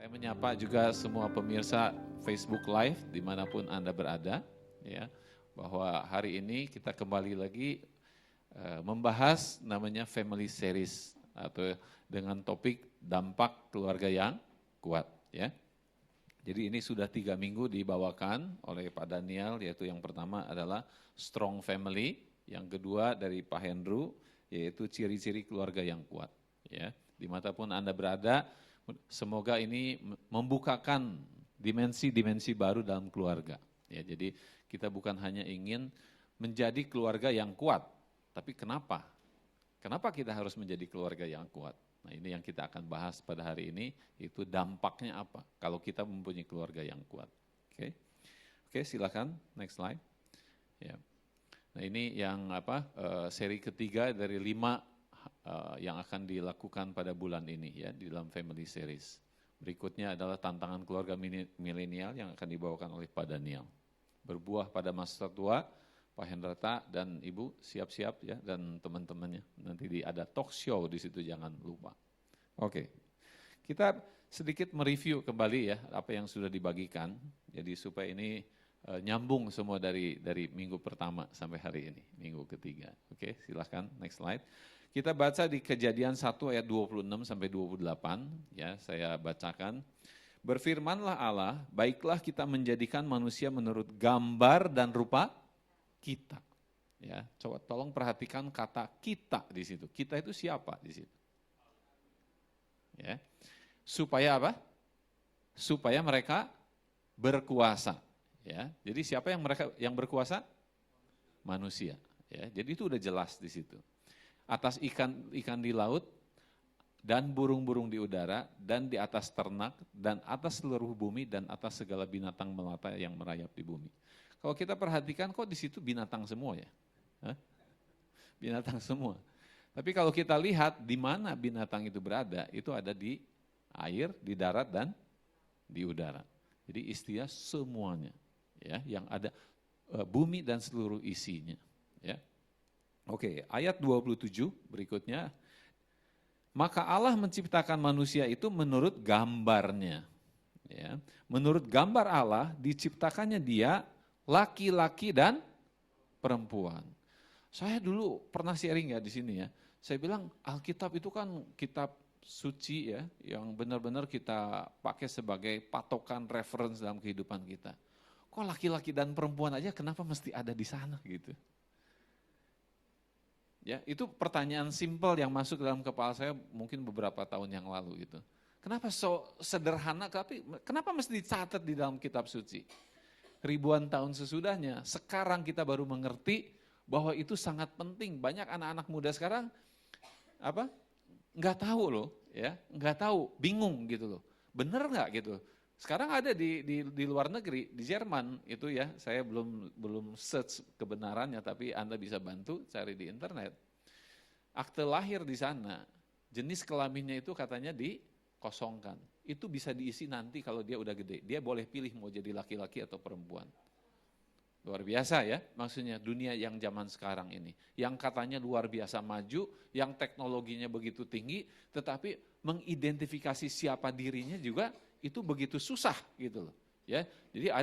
Saya menyapa juga semua pemirsa Facebook Live dimanapun Anda berada, ya, bahwa hari ini kita kembali lagi membahas namanya Family Series atau dengan topik dampak keluarga yang kuat, ya. Jadi ini sudah 3 minggu dibawakan oleh Pak Daniel, yaitu yang pertama adalah Strong Family, yang kedua dari Pak Hendru, yaitu ciri-ciri keluarga yang kuat, ya. Dimanapun Anda berada, semoga ini membukakan dimensi-dimensi baru dalam keluarga. Ya, jadi kita bukan hanya ingin menjadi keluarga yang kuat, tapi kenapa? Kenapa kita harus menjadi keluarga yang kuat? Nah, ini yang kita akan bahas pada hari ini, itu dampaknya apa kalau kita mempunyai keluarga yang kuat. Oke, silakan next slide. Ya. Nah, ini yang seri ketiga dari 5 yang akan dilakukan pada bulan ini ya di dalam Family Series. Berikutnya adalah tantangan keluarga milenial yang akan dibawakan oleh Pak Daniel. Berbuah pada masa tua, Pak Hendrata dan Ibu siap-siap ya dan teman-temannya. Nanti ada talk show di situ, jangan lupa. Oke, kita sedikit mereview kembali ya apa yang sudah dibagikan. Jadi supaya ini nyambung semua dari minggu pertama sampai hari ini, minggu ketiga. Oke, silahkan next slide. Kita baca di Kejadian 1 ayat 26 sampai 28, ya saya bacakan. Berfirmanlah Allah, baiklah kita menjadikan manusia menurut gambar dan rupa kita. Ya, coba tolong perhatikan kata kita di situ. Kita itu siapa di situ? Ya. Supaya apa? Supaya mereka berkuasa. Ya, jadi siapa yang berkuasa? Manusia. Ya, jadi itu udah jelas di situ. Atas ikan di laut, dan burung-burung di udara, dan di atas ternak, dan atas seluruh bumi, dan atas segala binatang melata yang merayap di bumi. Kalau kita perhatikan kok di situ binatang semua ya? Hah? Binatang semua. Tapi kalau kita lihat di mana binatang itu berada, itu ada di air, di darat, dan di udara. Jadi istilah semuanya, ya, yang ada bumi dan seluruh isinya, ya. Oke, ayat 27 berikutnya. Maka Allah menciptakan manusia itu menurut gambarnya. Ya. Menurut gambar Allah diciptakannya dia laki-laki dan perempuan. Saya dulu pernah sharing ya di sini ya. Saya bilang Alkitab itu kan kitab suci ya, yang benar-benar kita pakai sebagai patokan reference dalam kehidupan kita. Kok laki-laki dan perempuan aja kenapa mesti ada di sana gitu? Ya, itu pertanyaan simpel yang masuk dalam kepala saya mungkin beberapa tahun yang lalu gitu. Kenapa so sederhana, tapi kenapa mesti dicatat di dalam kitab suci? Ribuan tahun sesudahnya, sekarang kita baru mengerti bahwa itu sangat penting. Banyak anak-anak muda sekarang nggak tahu loh, ya, nggak tahu, bingung gitu loh. Bener nggak gitu? Sekarang ada di luar negeri, di Jerman itu ya, saya belum search kebenarannya, tapi Anda bisa bantu cari di internet. Akte lahir di sana, jenis kelaminnya itu katanya dikosongkan. Itu bisa diisi nanti kalau dia udah gede. Dia boleh pilih mau jadi laki-laki atau perempuan. Luar biasa ya, maksudnya dunia yang zaman sekarang ini. Yang katanya luar biasa maju, yang teknologinya begitu tinggi, tetapi mengidentifikasi siapa dirinya juga itu begitu susah gitu loh. Ya, jadi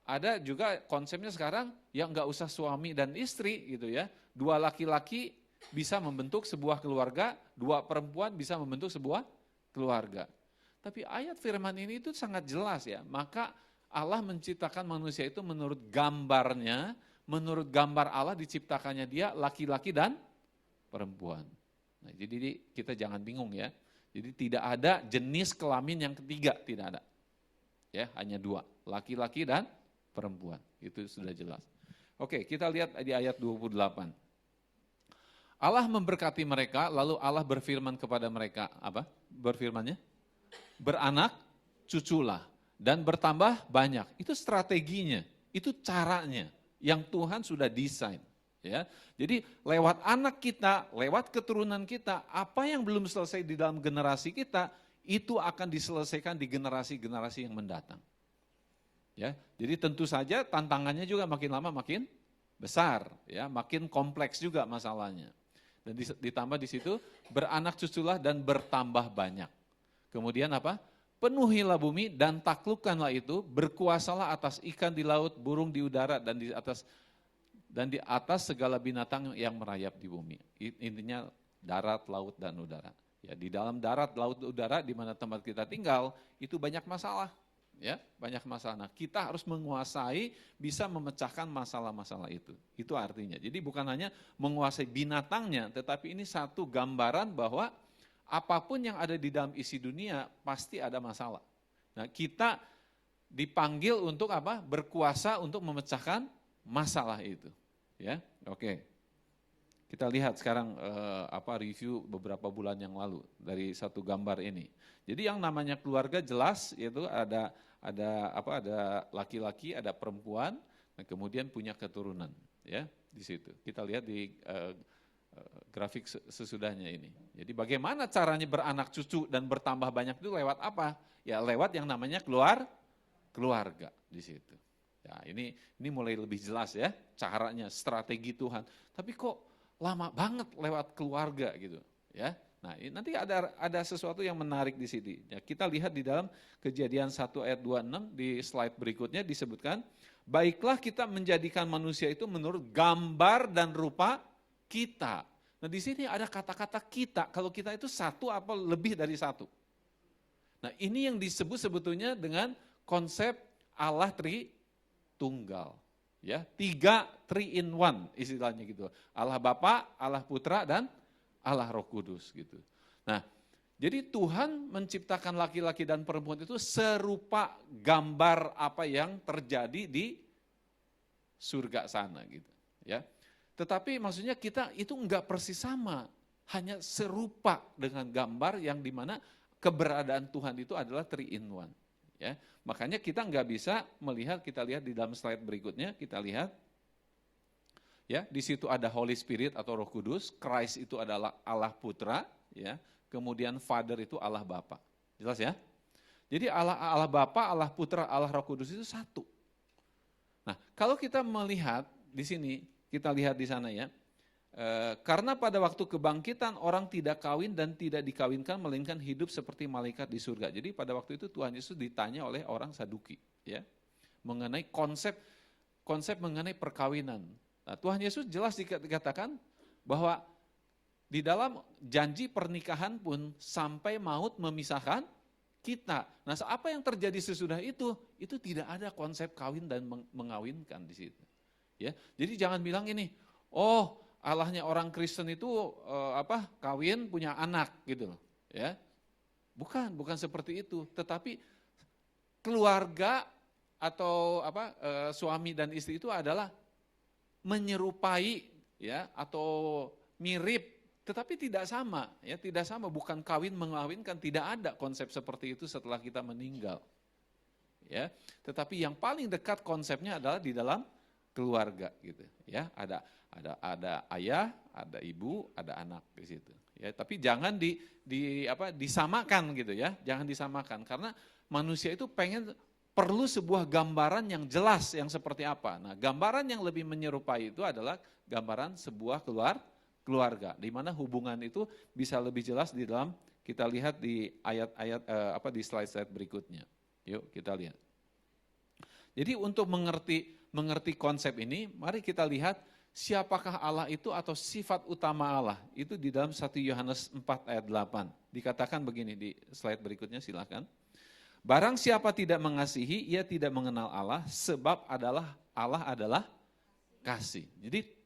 ada juga konsepnya sekarang yang nggak usah suami dan istri gitu ya. 2 laki-laki bisa membentuk sebuah keluarga, 2 perempuan bisa membentuk sebuah keluarga. Tapi ayat firman ini itu sangat jelas ya. Maka Allah menciptakan manusia itu menurut gambarnya, menurut gambar Allah diciptakannya dia laki-laki dan perempuan. Nah, jadi kita jangan bingung ya. Jadi tidak ada jenis kelamin yang ketiga, tidak ada. Ya, hanya 2, laki-laki dan perempuan. Itu sudah jelas. Oke, kita lihat di ayat 28. Allah memberkati mereka, lalu Allah berfirman kepada mereka, apa? Berfirmannya? Beranak, cuculah, dan bertambah banyak. Itu strateginya, itu caranya yang Tuhan sudah desain. Ya, jadi lewat anak kita, lewat keturunan kita, apa yang belum selesai di dalam generasi kita, itu akan diselesaikan di generasi-generasi yang mendatang. Ya, jadi tentu saja tantangannya juga makin lama makin besar, ya, makin kompleks juga masalahnya. Dan ditambah di situ beranak cuculah dan bertambah banyak. Kemudian apa? penuhilah bumi dan taklukkanlah itu, berkuasalah atas ikan di laut, burung di udara dan di atas segala binatang yang merayap di bumi. Intinya darat, laut dan udara. Ya, di dalam darat, laut, udara di mana tempat kita tinggal itu banyak masalah. Ya, banyak masalah. Nah, kita harus menguasai, bisa memecahkan masalah-masalah itu. Itu artinya. Jadi bukan hanya menguasai binatangnya, tetapi ini satu gambaran bahwa apapun yang ada di dalam isi dunia pasti ada masalah. Nah, kita dipanggil untuk apa? Berkuasa untuk memecahkan masalah itu. Ya, oke. Kita lihat sekarang review beberapa bulan yang lalu dari satu gambar ini. Jadi yang namanya keluarga jelas yaitu ada laki-laki, ada perempuan, dan kemudian punya keturunan, ya di situ. Kita lihat di grafik sesudahnya ini. Jadi bagaimana caranya beranak cucu dan bertambah banyak itu lewat apa? Ya lewat yang namanya keluarga di situ. Ya ini mulai lebih jelas ya caranya, strategi Tuhan. Tapi kok lama banget lewat keluarga gitu, ya. Nah, nanti ada sesuatu yang menarik di sini. Ya, kita lihat di dalam Kejadian 1 ayat 26 di slide berikutnya disebutkan, baiklah kita menjadikan manusia itu menurut gambar dan rupa kita. Nah, di sini ada kata-kata kita. Kalau kita itu satu apa lebih dari satu. Nah, ini yang disebut sebetulnya dengan konsep Allah Tritunggal. Ya, 3 in 1 istilahnya gitu. Allah Bapa, Allah Putra dan Allah Roh Kudus gitu. Nah, jadi Tuhan menciptakan laki-laki dan perempuan itu serupa gambar apa yang terjadi di surga sana gitu, ya. Tetapi maksudnya kita itu enggak persis sama, hanya serupa dengan gambar yang dimana keberadaan Tuhan itu adalah 3 in 1. Ya, makanya kita nggak bisa melihat, kita lihat di dalam slide berikutnya, kita lihat, ya di situ ada Holy Spirit atau Roh Kudus, Christ itu adalah Allah Putra, ya, kemudian Father itu Allah Bapa, jelas ya. Jadi Allah Bapa, Allah Putra, Allah Roh Kudus itu satu. Nah, kalau kita melihat di sini, kita lihat di sana ya. Karena pada waktu kebangkitan orang tidak kawin dan tidak dikawinkan melainkan hidup seperti malaikat di surga. Jadi pada waktu itu Tuhan Yesus ditanya oleh orang Saduki, ya, mengenai konsep mengenai perkawinan. Nah, Tuhan Yesus jelas dikatakan bahwa di dalam janji pernikahan pun sampai maut memisahkan kita. Nah, apa yang terjadi sesudah itu tidak ada konsep kawin dan mengawinkan di situ. Ya, jadi jangan bilang ini, oh Allahnya orang Kristen itu kawin punya anak gitu loh, ya. Bukan seperti itu, tetapi keluarga atau suami dan istri itu adalah menyerupai ya atau mirip tetapi tidak sama, ya, tidak sama, bukan kawin mengawinkan, tidak ada konsep seperti itu setelah kita meninggal. Ya, tetapi yang paling dekat konsepnya adalah di dalam keluarga gitu, ya. Ada ayah, ada ibu, ada anak di situ. Ya, tapi jangan disamakan gitu ya. Jangan disamakan karena manusia itu perlu sebuah gambaran yang jelas yang seperti apa. Nah, gambaran yang lebih menyerupai itu adalah gambaran sebuah keluarga di mana hubungan itu bisa lebih jelas di dalam, kita lihat di ayat-ayat di slide-slide berikutnya. Yuk, kita lihat. Jadi untuk mengerti konsep ini, mari kita lihat siapakah Allah itu atau sifat utama Allah. Itu di dalam 1 Yohanes 4 ayat 8. Dikatakan begini di slide berikutnya, silakan. Barang siapa tidak mengasihi, ia tidak mengenal Allah, sebab Allah adalah kasih. Jadi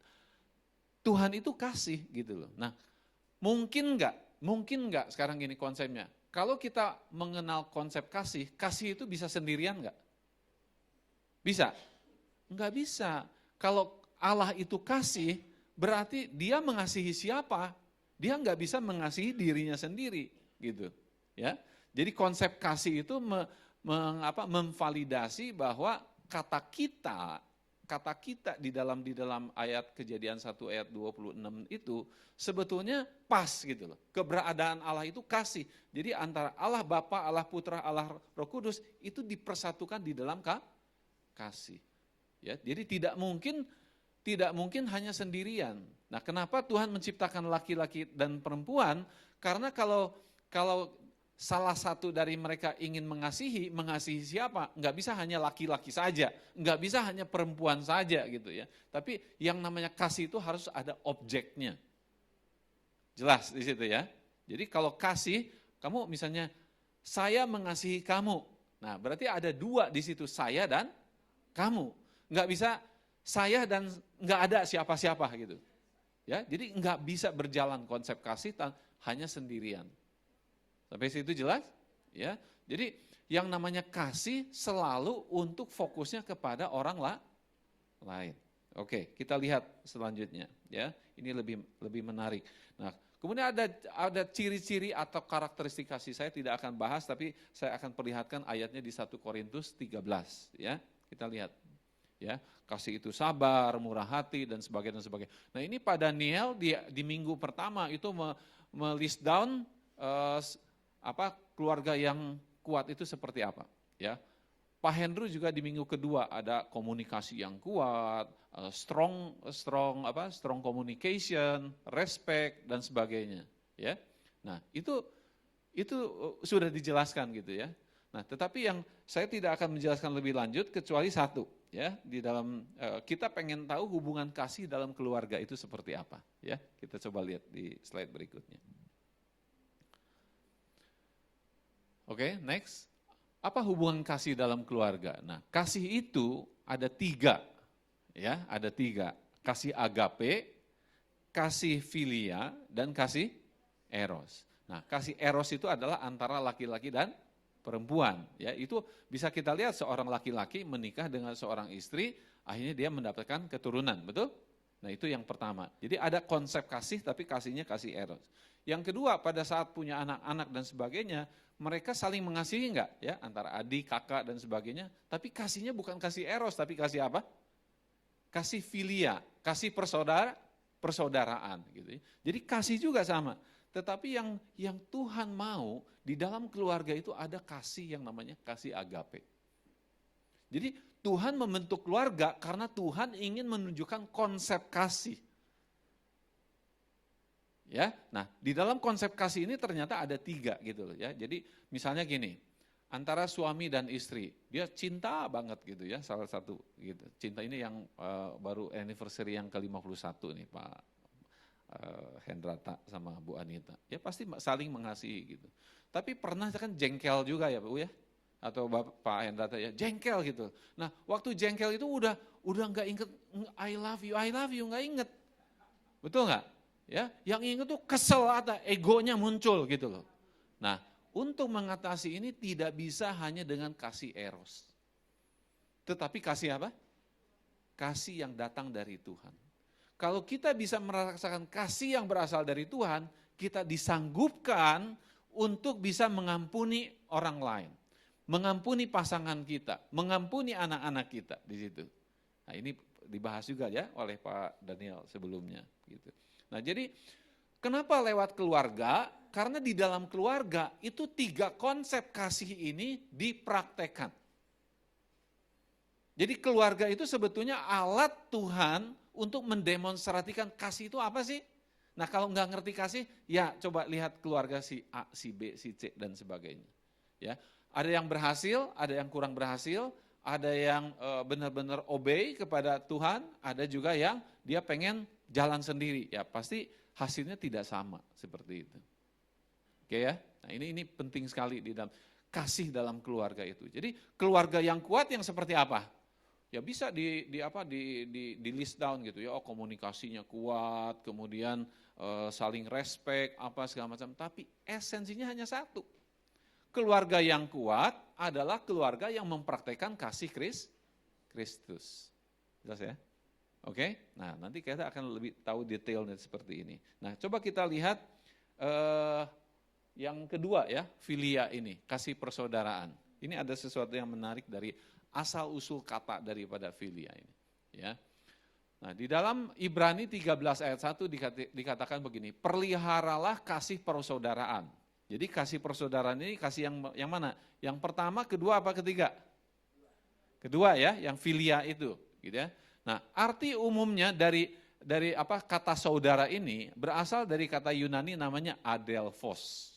Tuhan itu kasih gitu loh. Nah, mungkin enggak sekarang gini konsepnya. Kalau kita mengenal konsep kasih itu bisa sendirian enggak? Bisa? Enggak bisa. Kalau Allah itu kasih, berarti dia mengasihi siapa? Dia enggak bisa mengasihi dirinya sendiri, gitu. Ya, jadi konsep kasih itu memvalidasi bahwa kata kita di dalam ayat Kejadian 1 ayat 26 itu sebetulnya pas gitu loh. Keberadaan Allah itu kasih. Jadi antara Allah Bapa, Allah Putra, Allah Roh Kudus itu dipersatukan di dalam kasih. Ya, jadi tidak mungkin hanya sendirian. Nah, kenapa Tuhan menciptakan laki-laki dan perempuan? Karena kalau salah satu dari mereka ingin mengasihi siapa? Enggak bisa hanya laki-laki saja, enggak bisa hanya perempuan saja gitu ya. Tapi yang namanya kasih itu harus ada objeknya. Jelas di situ ya. Jadi kalau kasih, kamu misalnya saya mengasihi kamu. Nah, berarti ada dua di situ, saya dan kamu. Enggak bisa saya dan enggak ada siapa-siapa gitu. Ya, jadi enggak bisa berjalan konsep kasih hanya sendirian. Sampai situ jelas? Ya. Jadi yang namanya kasih selalu untuk fokusnya kepada orang lain. Oke, kita lihat selanjutnya ya. Ini lebih menarik. Nah, kemudian ada ciri-ciri atau karakteristik kasih. Saya tidak akan bahas tapi saya akan perlihatkan ayatnya di 1 Korintus 13 ya. Kita lihat. Ya, kasih itu sabar, murah hati dan sebagainya. Nah, ini Pak Daniel di minggu pertama itu list down keluarga yang kuat itu seperti apa, ya. Pak Hendro juga di minggu kedua ada komunikasi yang kuat, strong communication, respect dan sebagainya, ya. Nah, itu sudah dijelaskan gitu ya. Nah, tetapi yang saya tidak akan menjelaskan lebih lanjut kecuali satu, ya. Di dalam kita pengen tahu hubungan kasih dalam keluarga itu seperti apa, ya. Kita coba lihat di slide berikutnya. Oke, next. Apa hubungan kasih dalam keluarga? Nah, kasih itu ada 3, ya, ada 3. Kasih agape, kasih filia, dan kasih eros. Nah, kasih eros itu adalah antara laki-laki dan perempuan. Ya, itu bisa kita lihat seorang laki-laki menikah dengan seorang istri, akhirnya dia mendapatkan keturunan, betul? Nah, itu yang pertama. Jadi ada konsep kasih, tapi kasihnya kasih eros. Yang kedua, pada saat punya anak-anak dan sebagainya, mereka saling mengasihi enggak? Ya, antara adik, kakak dan sebagainya. Tapi kasihnya bukan kasih eros, tapi kasih apa? Kasih filia, kasih persaudaraan. Gitu. Jadi kasih juga sama. Tetapi yang Tuhan mau di dalam keluarga itu ada kasih yang namanya kasih agape. Jadi Tuhan membentuk keluarga karena Tuhan ingin menunjukkan konsep kasih. Ya, nah di dalam konsep kasih ini ternyata ada 3 gitu loh ya. Jadi misalnya gini, antara suami dan istri, dia cinta banget gitu ya, salah satu gitu. Cinta ini yang baru anniversary yang ke-51 nih Pak Hendrata sama Bu Anita. Ya pasti saling mengasihi gitu. Tapi pernah kan jengkel juga ya Bu ya, atau Pak Hendrata ya jengkel gitu. Nah waktu jengkel itu udah nggak inget I love you nggak inget, betul nggak? Ya, yang inget tuh kesel atau egonya muncul gitu loh. Nah, untuk mengatasi ini tidak bisa hanya dengan kasih eros. Tetapi kasih apa? Kasih yang datang dari Tuhan. Kalau kita bisa merasakan kasih yang berasal dari Tuhan, kita disanggupkan untuk bisa mengampuni orang lain. Mengampuni pasangan kita, mengampuni anak-anak kita di situ. Nah, ini dibahas juga ya oleh Pak Daniel sebelumnya gitu. Nah jadi kenapa lewat keluarga? Karena di dalam keluarga itu 3 konsep kasih ini dipraktekkan. Jadi keluarga itu sebetulnya alat Tuhan untuk mendemonstrasikan kasih itu apa sih? Nah kalau nggak ngerti kasih, ya coba lihat keluarga si A, si B, si C dan sebagainya. Ya, ada yang berhasil, ada yang kurang berhasil, ada yang benar-benar obey kepada Tuhan, ada juga yang dia pengen jalan sendiri, ya pasti hasilnya tidak sama seperti itu. Oke ya, nah ini penting sekali di dalam kasih dalam keluarga itu. Jadi keluarga yang kuat yang seperti apa? Ya bisa di list down gitu ya, komunikasinya kuat, kemudian saling respect, apa segala macam. Tapi esensinya hanya satu. Keluarga yang kuat adalah keluarga yang mempraktekkan kasih Kristus. Jelas ya? Oke, nah nanti kita akan lebih tahu detailnya seperti ini. Nah coba kita lihat yang kedua ya, filia ini, kasih persaudaraan. Ini ada sesuatu yang menarik dari asal usul kata daripada filia ini. Ya. Nah di dalam Ibrani 13 ayat 1 dikatakan begini, perliharalah kasih persaudaraan. Jadi kasih persaudaraan ini kasih yang mana? Yang pertama, kedua, apa ketiga? Kedua ya, yang filia itu, gitu ya. Nah, arti umumnya dari kata saudara ini berasal dari kata Yunani namanya adelphos.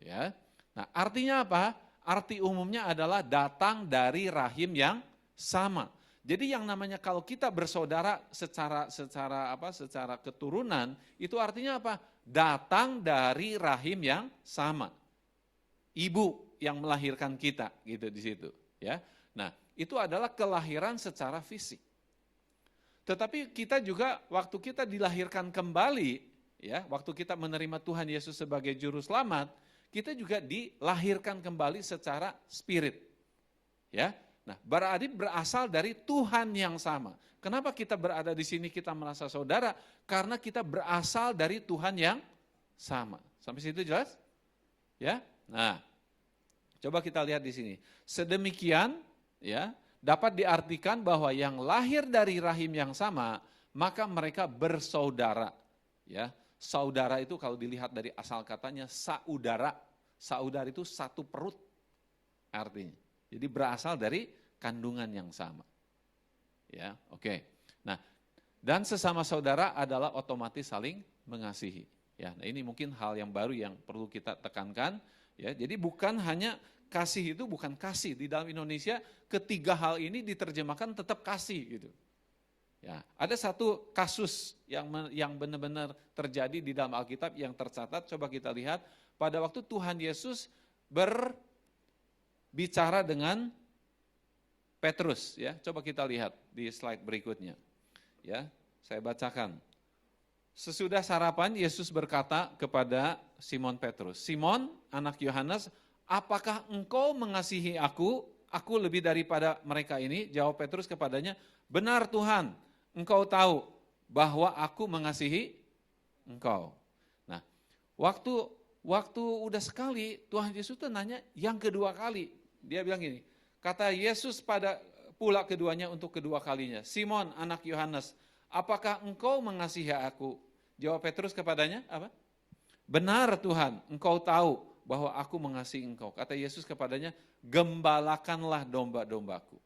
Ya. Nah, artinya apa? Arti umumnya adalah datang dari rahim yang sama. Jadi yang namanya kalau kita bersaudara secara keturunan, itu artinya apa? Datang dari rahim yang sama. Ibu yang melahirkan kita gitu di situ, ya. Nah, itu adalah kelahiran secara fisik. Tetapi kita juga waktu kita dilahirkan kembali, ya, waktu kita menerima Tuhan Yesus sebagai juru selamat, kita juga dilahirkan kembali secara spirit. Ya. Nah, berarti berasal dari Tuhan yang sama. Kenapa kita berada di sini kita merasa saudara? Karena kita berasal dari Tuhan yang sama. Sampai situ jelas? Ya. Nah, coba kita lihat di sini. Sedemikian, ya, dapat diartikan bahwa yang lahir dari rahim yang sama, maka mereka bersaudara. Ya, saudara itu kalau dilihat dari asal katanya saudara. Saudara itu satu perut artinya. Jadi berasal dari kandungan yang sama. Ya, oke. Nah, dan sesama saudara adalah otomatis saling mengasihi. Ya, nah ini mungkin hal yang baru yang perlu kita tekankan. Ya, jadi bukan hanya kasih itu bukan kasih. Di dalam Indonesia ketiga hal ini diterjemahkan tetap kasih gitu. Ya, ada satu kasus yang benar-benar terjadi di dalam Alkitab yang tercatat, coba kita lihat pada waktu Tuhan Yesus berbicara dengan Petrus, ya. Coba kita lihat di slide berikutnya. Ya, saya bacakan. Sesudah sarapan Yesus berkata kepada Simon Petrus, "Simon, anak Yohanes, apakah engkau mengasihi aku? Aku lebih daripada mereka ini." Jawab Petrus kepadanya, "Benar Tuhan, engkau tahu bahwa aku mengasihi engkau." Nah, waktu udah sekali Tuhan Yesus tuh nanya yang kedua kali. Dia bilang gini, kata Yesus pada pula keduanya untuk kedua kalinya, "Simon, anak Yohanes, apakah engkau mengasihi aku?" Jawab Petrus kepadanya, apa? "Benar Tuhan, engkau tahu bahwa aku mengasihi engkau." Kata Yesus kepadanya, "Gembalakanlah domba-dombaku."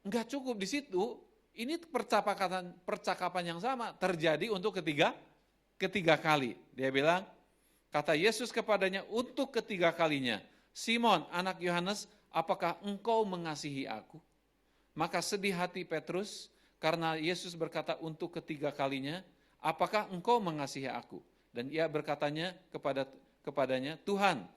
Enggak cukup di situ, ini percakapan yang sama terjadi untuk ketiga kali. Dia bilang, kata Yesus kepadanya untuk ketiga kalinya, "Simon, anak Yohanes, apakah engkau mengasihi aku?" Maka sedih hati Petrus karena Yesus berkata untuk ketiga kalinya, "Apakah engkau mengasihi aku?" Dan ia berkatanya kepadanya, "Tuhan,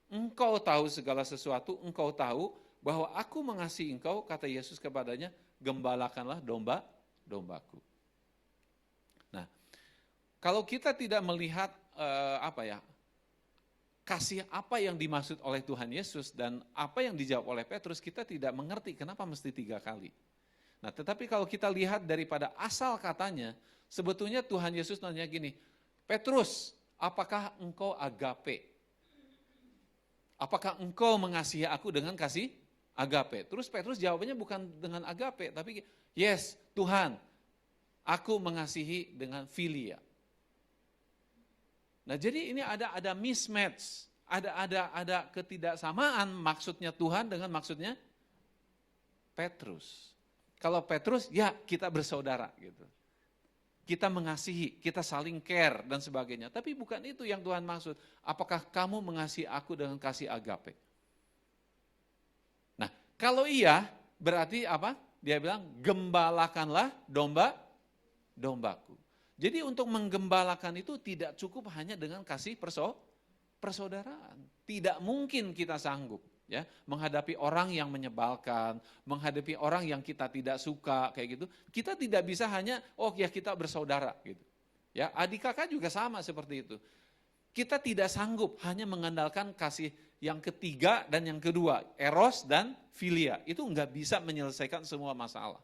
engkau tahu segala sesuatu, engkau tahu bahwa aku mengasihi engkau." Kata Yesus kepadanya, "Gembalakanlah domba-dombaku." Nah, kalau kita tidak melihat kasih apa yang dimaksud oleh Tuhan Yesus dan apa yang dijawab oleh Petrus, kita tidak mengerti kenapa mesti 3 kali. Nah, tetapi kalau kita lihat daripada asal katanya, sebetulnya Tuhan Yesus nanya gini, "Petrus, apakah engkau agape? Apakah engkau mengasihi aku dengan kasih agape?" Terus Petrus jawabnya bukan dengan agape, tapi yes, Tuhan, aku mengasihi dengan philia. Nah, jadi ini ada mismatch, ada ketidaksamaan maksudnya Tuhan dengan maksudnya Petrus. Kalau Petrus, ya kita bersaudara gitu. Kita mengasihi, kita saling care dan sebagainya. Tapi bukan itu yang Tuhan maksud. Apakah kamu mengasihi aku dengan kasih agape? Nah, kalau iya, berarti apa? Dia bilang, "Gembalakanlah domba-dombaku." Jadi untuk menggembalakan itu tidak cukup hanya dengan kasih persaudaraan. Tidak mungkin kita sanggup ya menghadapi orang yang menyebalkan, menghadapi orang yang kita tidak suka kayak gitu. Kita tidak bisa hanya kita bersaudara gitu. Ya, adik kakak juga sama seperti itu. Kita tidak sanggup hanya mengandalkan kasih yang ketiga dan yang kedua, eros dan philia. Itu enggak bisa menyelesaikan semua masalah.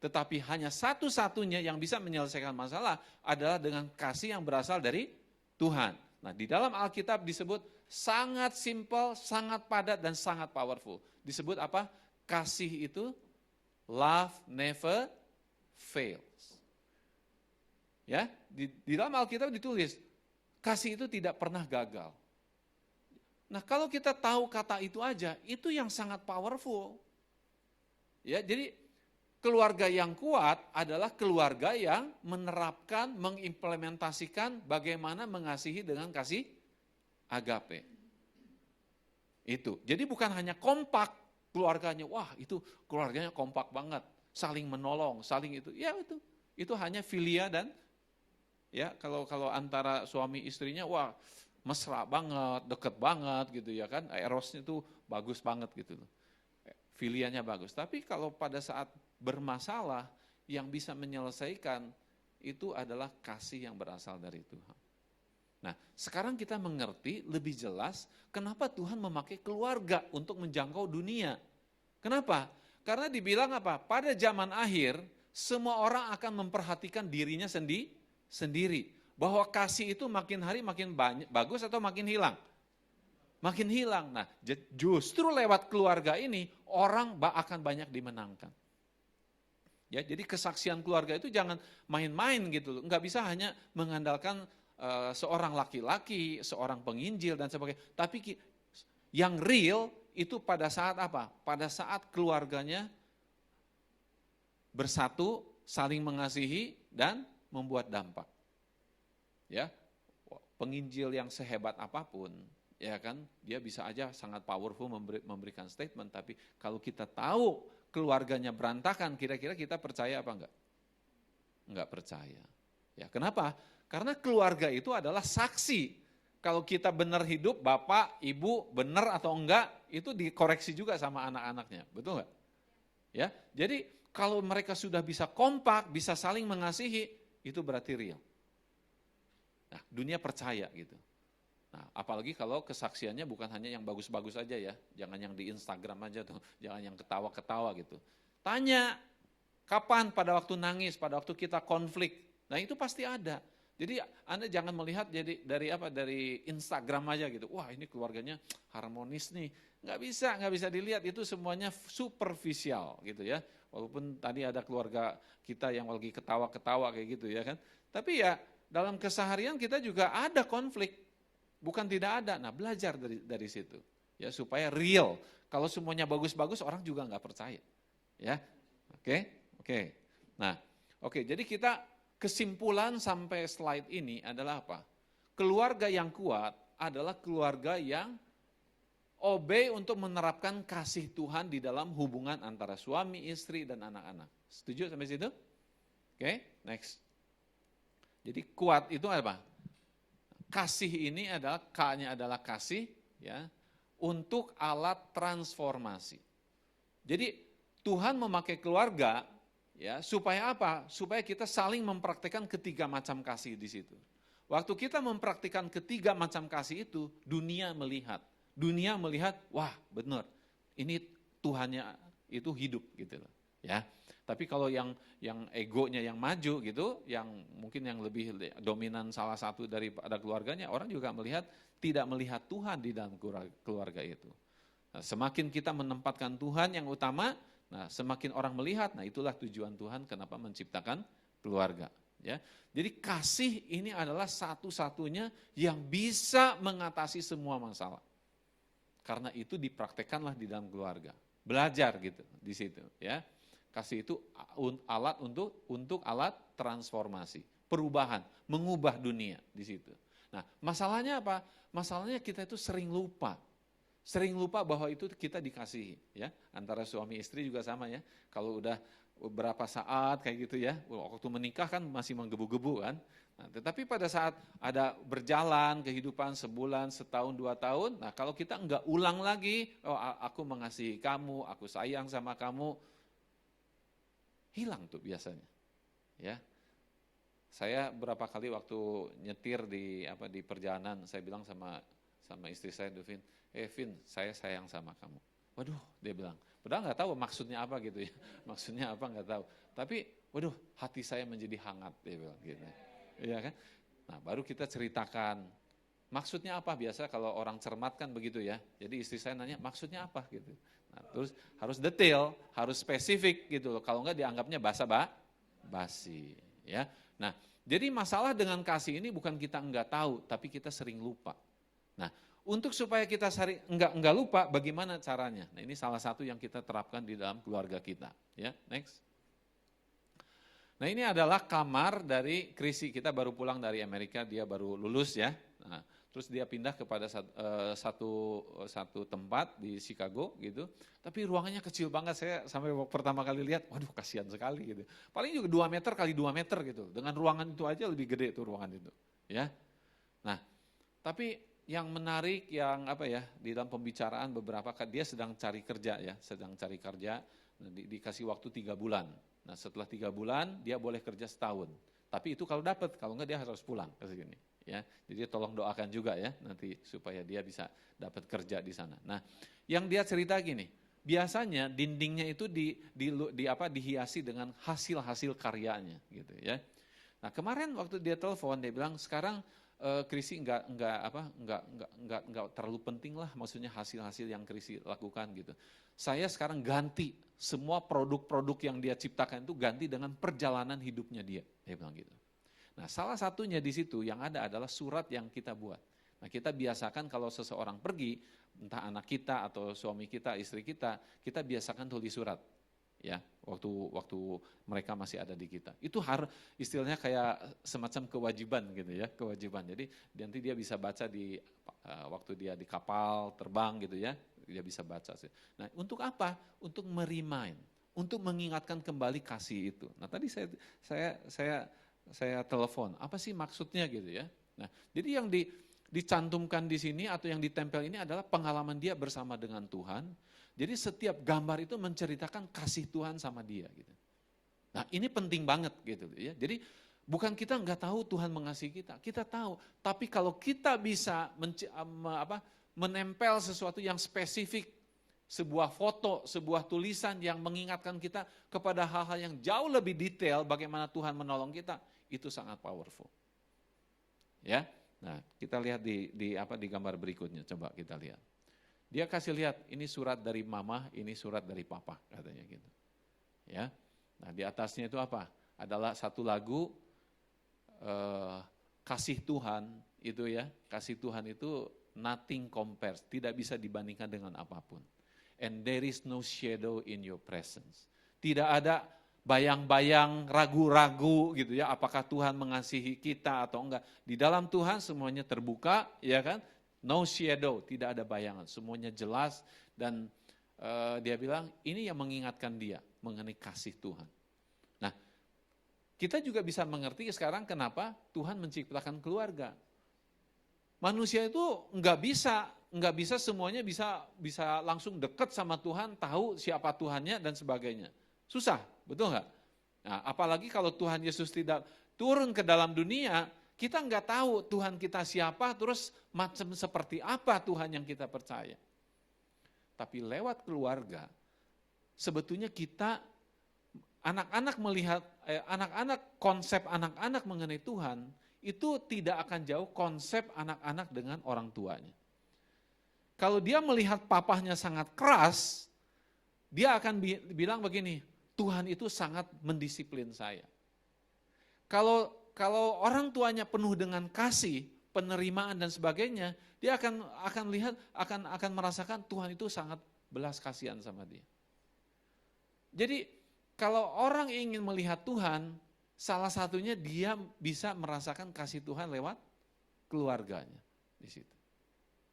Tetapi hanya satu-satunya yang bisa menyelesaikan masalah adalah dengan kasih yang berasal dari Tuhan. Nah, di dalam Alkitab disebut sangat simple, sangat padat, dan sangat powerful. Disebut apa? Kasih itu love never fails. Ya, di dalam Alkitab ditulis, kasih itu tidak pernah gagal. Nah, kalau kita tahu kata itu aja, itu yang sangat powerful. Ya, jadi keluarga yang kuat adalah keluarga yang menerapkan, mengimplementasikan bagaimana mengasihi dengan kasih agape. Itu. Jadi bukan hanya kompak keluarganya, wah itu keluarganya kompak banget, saling menolong, saling itu. Ya itu. Itu hanya filia dan ya kalau antara suami istrinya wah mesra banget, deket banget gitu ya kan. Erosnya tuh bagus banget gitu loh. Filianya bagus. Tapi kalau pada saat bermasalah yang bisa menyelesaikan itu adalah kasih yang berasal dari Tuhan. Nah, sekarang kita mengerti lebih jelas kenapa Tuhan memakai keluarga untuk menjangkau dunia. Kenapa? Karena dibilang apa? Pada zaman akhir, semua orang akan memperhatikan dirinya sendiri. Bahwa kasih itu makin hari makin banyak, bagus atau makin hilang? Makin hilang. Nah, justru lewat keluarga ini, orang akan banyak dimenangkan. Ya, jadi kesaksian keluarga itu jangan main-main gitu, nggak bisa hanya mengandalkan seorang laki-laki, seorang penginjil dan sebagainya. Tapi yang real itu pada saat apa? Pada saat keluarganya bersatu, saling mengasihi dan membuat dampak. Ya, penginjil yang sehebat apapun, ya kan, dia bisa aja sangat powerful memberikan statement. Tapi kalau kita tahu keluarganya berantakan, kira-kira kita percaya apa enggak? Enggak percaya. Ya, kenapa? Karena keluarga itu adalah saksi. Kalau kita benar hidup, bapak, ibu benar atau enggak, itu dikoreksi juga sama anak-anaknya. Betul enggak? Ya, jadi kalau mereka sudah bisa kompak, bisa saling mengasihi, itu berarti real. Nah, dunia percaya gitu. Nah, apalagi kalau kesaksiannya bukan hanya yang bagus-bagus aja ya, jangan yang di Instagram aja tuh, jangan yang ketawa-ketawa gitu. Tanya, kapan pada waktu nangis, pada waktu kita konflik, nah itu pasti ada. Jadi Anda jangan melihat dari Instagram aja gitu, wah ini keluarganya harmonis nih, nggak bisa dilihat, itu semuanya superficial gitu ya. Walaupun tadi ada keluarga kita yang lagi ketawa-ketawa kayak gitu ya kan, tapi ya dalam keseharian kita juga ada konflik. Bukan tidak ada, nah belajar dari situ, ya supaya real. Kalau semuanya bagus-bagus, orang juga nggak percaya, ya. Oke. Nah, jadi kita kesimpulan sampai slide ini adalah apa? Keluarga yang kuat adalah keluarga yang obey untuk menerapkan kasih Tuhan di dalam hubungan antara suami, istri, dan anak-anak. Setuju sampai situ? Oke, next. Jadi kuat itu apa? Kasih ini adalah, K-nya adalah kasih ya, untuk alat transformasi. Jadi Tuhan memakai keluarga ya supaya apa? Supaya kita saling mempraktikkan ketiga macam kasih di situ. Waktu kita mempraktikkan ketiga macam kasih itu, dunia melihat. Dunia melihat, wah benar, ini Tuhannya itu hidup gitu loh. Ya. Tapi kalau yang egonya yang maju gitu, yang mungkin yang lebih dominan salah satu daripada keluarganya, orang juga tidak melihat Tuhan di dalam keluarga itu. Nah, semakin kita menempatkan Tuhan yang utama, nah semakin orang melihat, nah itulah tujuan Tuhan kenapa menciptakan keluarga. Ya, jadi kasih ini adalah satu-satunya yang bisa mengatasi semua masalah. Karena itu dipraktekkanlah di dalam keluarga. Belajar gitu di situ, ya. Kasih itu alat untuk alat transformasi, perubahan, mengubah dunia di situ. Nah, masalahnya apa? Masalahnya kita itu sering lupa bahwa itu kita dikasihi, ya. Antara suami istri juga sama ya. Kalau udah beberapa saat kayak gitu ya, waktu menikah kan masih menggebu-gebu kan. Nah, tetapi pada saat ada berjalan kehidupan sebulan, setahun, 2 tahun, nah kalau kita enggak ulang lagi, oh aku mengasihi kamu, aku sayang sama kamu, hilang tuh biasanya. Ya. Saya berapa kali waktu nyetir di perjalanan, saya bilang sama istri saya, Vin, Vin, saya sayang sama kamu. Waduh, dia bilang, padahal nggak tahu maksudnya apa gitu ya. Maksudnya apa nggak tahu. Tapi, waduh, hati saya menjadi hangat, dia bilang gitu. Iya kan? Nah, baru kita ceritakan. Maksudnya apa? Biasa kalau orang cermat kan begitu ya. Jadi istri saya nanya, maksudnya apa gitu. Nah, terus harus detail, harus spesifik gitu loh. Kalau enggak dianggapnya basa-basi, ya. Nah, jadi masalah dengan kasih ini bukan kita enggak tahu, tapi kita sering lupa. Nah, untuk supaya kita enggak lupa, bagaimana caranya? Nah, ini salah satu yang kita terapkan di dalam keluarga kita, ya. Next. Nah, ini adalah kamar dari Krisi, kita baru pulang dari Amerika, dia baru lulus ya. Nah, terus dia pindah kepada satu tempat di Chicago gitu, tapi ruangannya kecil banget. Saya sampai pertama kali lihat, waduh kasihan sekali gitu. Paling juga 2 meter kali 2 meter gitu, dengan ruangan itu aja lebih gede tuh ruangan itu. Ya, nah tapi yang menarik yang di dalam pembicaraan beberapa dia sedang cari kerja ya, dikasih waktu 3 bulan. Nah setelah 3 bulan dia boleh kerja setahun. Tapi itu kalau dapat, kalau enggak dia harus pulang ke sini. Ya, jadi tolong doakan juga ya nanti supaya dia bisa dapat kerja di sana. Nah, yang dia cerita gini, biasanya dindingnya itu dihiasi dengan hasil-hasil karyanya gitu ya. Nah kemarin waktu dia telepon dia bilang sekarang Krisi enggak terlalu penting lah, maksudnya hasil-hasil yang Krisi lakukan gitu. Saya sekarang ganti semua produk-produk yang dia ciptakan itu ganti dengan perjalanan hidupnya dia bilang gitu. Nah salah satunya di situ yang ada adalah surat yang kita buat. Nah kita biasakan kalau seseorang pergi, entah anak kita atau suami kita, istri kita biasakan tulis surat. Ya, waktu mereka masih ada di kita. Itu harus istilahnya kayak semacam kewajiban gitu ya, kewajiban. Jadi nanti dia bisa baca di waktu dia di kapal terbang gitu ya, dia bisa baca. Nah, untuk apa? Untuk merimain, untuk mengingatkan kembali kasih itu. Nah, tadi saya telepon, apa sih maksudnya gitu ya. Nah, jadi yang dicantumkan di sini atau yang ditempel ini adalah pengalaman dia bersama dengan Tuhan. Jadi setiap gambar itu menceritakan kasih Tuhan sama dia gitu. Nah ini penting banget gitu ya. Jadi bukan kita nggak tahu Tuhan mengasihi kita, kita tahu. Tapi kalau kita bisa menempel sesuatu yang spesifik, sebuah foto, sebuah tulisan yang mengingatkan kita kepada hal-hal yang jauh lebih detail bagaimana Tuhan menolong kita, itu sangat powerful. Ya, nah kita lihat di gambar berikutnya, coba kita lihat. Dia kasih lihat, ini surat dari mama, ini surat dari papa, katanya gitu. Ya, nah di atasnya itu apa? Adalah satu lagu kasih Tuhan itu ya, kasih Tuhan itu nothing compares, tidak bisa dibandingkan dengan apapun. And there is no shadow in your presence. Tidak ada bayang-bayang, ragu-ragu gitu ya, apakah Tuhan mengasihi kita atau enggak. Di dalam Tuhan semuanya terbuka, ya kan? No shadow, tidak ada bayangan, semuanya jelas dan dia bilang ini yang mengingatkan dia mengenai kasih Tuhan. Nah, kita juga bisa mengerti sekarang kenapa Tuhan menciptakan keluarga. Manusia itu nggak bisa semuanya bisa langsung dekat sama Tuhan, tahu siapa Tuhannya dan sebagainya. Susah, betul nggak? Nah, apalagi kalau Tuhan Yesus tidak turun ke dalam dunia, kita nggak tahu Tuhan kita siapa, terus macam seperti apa Tuhan yang kita percaya. Tapi lewat keluarga, sebetulnya kita, anak-anak melihat, konsep anak-anak mengenai Tuhan, itu tidak akan jauh konsep anak-anak dengan orang tuanya. Kalau dia melihat papahnya sangat keras, dia akan bilang begini, Tuhan itu sangat mendisiplin saya. Kalau orang tuanya penuh dengan kasih, penerimaan dan sebagainya, dia akan lihat, akan merasakan Tuhan itu sangat belas kasihan sama dia. Jadi kalau orang ingin melihat Tuhan, salah satunya dia bisa merasakan kasih Tuhan lewat keluarganya di situ.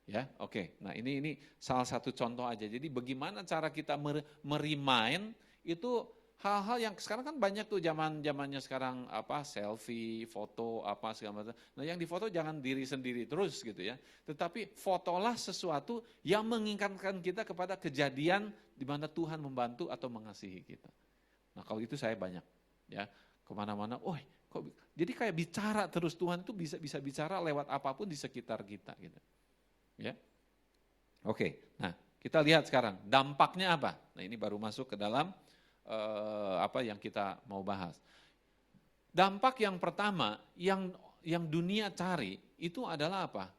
Ya, oke. Nah ini salah satu contoh aja. Jadi bagaimana cara kita merimain itu hal-hal yang sekarang kan banyak tuh zamannya sekarang selfie, foto segala macam. Nah yang difoto jangan diri sendiri terus gitu ya. Tetapi fotolah sesuatu yang mengingatkan kita kepada kejadian di mana Tuhan membantu atau mengasihi kita. Nah kalau itu saya banyak ya kemana-mana. Jadi kayak bicara terus Tuhan itu bisa bicara lewat apapun di sekitar kita gitu. Ya, oke. Nah kita lihat sekarang dampaknya apa. Nah ini baru masuk ke dalam apa yang kita mau bahas. Dampak yang pertama yang dunia cari itu adalah apa?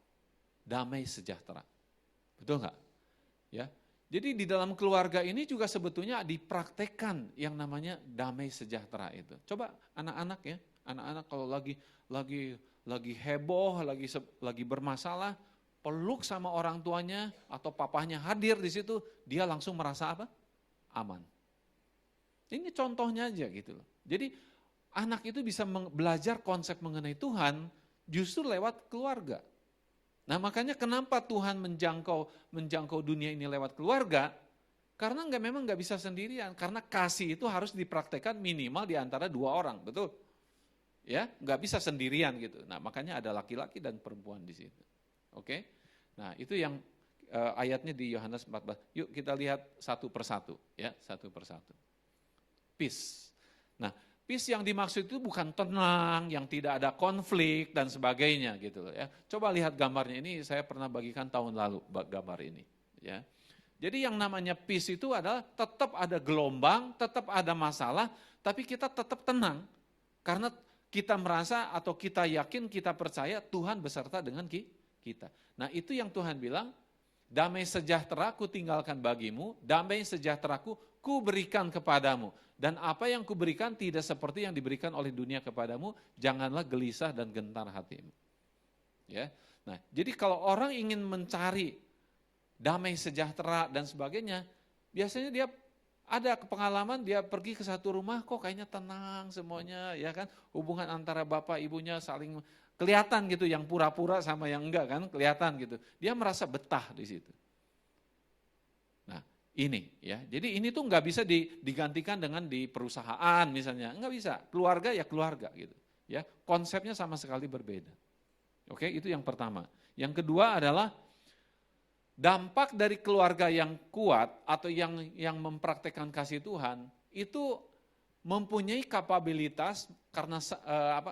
Damai sejahtera. Betul nggak? Ya. Jadi di dalam keluarga ini juga sebetulnya dipraktekkan yang namanya damai sejahtera itu. Coba anak-anak ya, anak-anak kalau lagi heboh, lagi bermasalah, peluk sama orang tuanya atau papahnya hadir di situ, dia langsung merasa apa? Aman. Ini contohnya aja gitu loh. Jadi anak itu bisa belajar konsep mengenai Tuhan justru lewat keluarga. Nah makanya kenapa Tuhan menjangkau dunia ini lewat keluarga? Karena memang nggak bisa sendirian. Karena kasih itu harus dipraktekkan minimal di antara dua orang, betul? Ya, nggak bisa sendirian gitu. Nah makanya ada laki-laki dan perempuan di situ. Oke? Nah itu yang ayatnya di Yohanes 14. Yuk kita lihat satu persatu, ya satu persatu. Peace. Nah peace yang dimaksud itu bukan tenang, yang tidak ada konflik dan sebagainya gitu loh ya. Coba lihat gambarnya ini, saya pernah bagikan tahun lalu gambar ini. Ya. Jadi yang namanya peace itu adalah tetap ada gelombang, tetap ada masalah, tapi kita tetap tenang. Karena kita merasa atau kita yakin, kita percaya Tuhan beserta dengan kita. Nah itu yang Tuhan bilang, damai sejahtera ku tinggalkan bagimu, damai sejahteraku ku berikan kepadamu. Dan apa yang ku berikan tidak seperti yang diberikan oleh dunia kepadamu, janganlah gelisah dan gentar hatimu. Ya. Nah, jadi kalau orang ingin mencari damai sejahtera dan sebagainya, biasanya dia ada pengalaman dia pergi ke satu rumah kok kayaknya tenang semuanya, ya kan? Hubungan antara bapak ibunya saling kelihatan gitu, yang pura-pura sama yang enggak kan, kelihatan gitu. Dia merasa betah di situ. Nah, ini ya. Jadi ini tuh nggak bisa digantikan dengan di perusahaan misalnya, nggak bisa. Keluarga ya keluarga gitu. Ya, konsepnya sama sekali berbeda. Oke, itu yang pertama. Yang kedua adalah dampak dari keluarga yang kuat atau yang mempraktekkan kasih Tuhan itu mempunyai kapabilitas karena